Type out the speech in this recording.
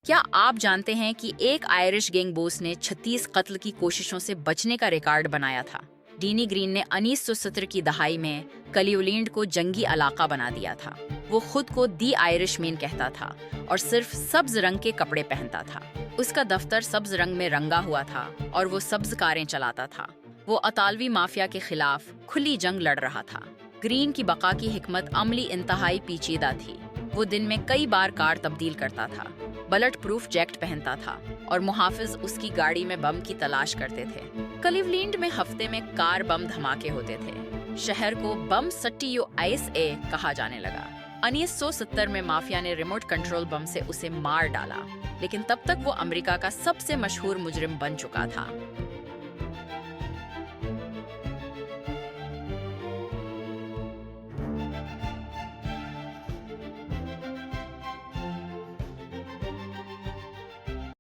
क्या आप जानते हैं कि एक आयरिश गैंग बॉस ने 36 कत्ल की कोशिशों से बचने का रिकॉर्ड बनाया था। डीनी ग्रीन ने 1970 की दहाई में क्लीवलैंड को जंगी इलाका बना दिया था। वो खुद को दी आयरिश मैन कहता था और सिर्फ सब्ज रंग के कपड़े पहनता था। उसका दफ्तर सब्ज रंग में रंगा हुआ था और वो सब्ज कारें चलाता था। वो अतालवी माफिया के खिलाफ खुली जंग लड़ रहा था। ग्रीन की बका की हिकमत अमली इंतहाई पेचीदा थी। वो दिन में कई बार कार तब्दील करता था, बुलेट प्रूफ जैकेट पहनता था और मुहाफिज उसकी गाड़ी में बम की तलाश करते थे। क्लीवलैंड में हफ्ते में कार बम धमाके होते थे। शहर को बम सट्टी आइस ए कहा जाने लगा। 1970 में माफिया ने रिमोट कंट्रोल बम से उसे मार डाला, लेकिन तब तक वो अमेरिका का सबसे मशहूर मुजरिम बन चुका था।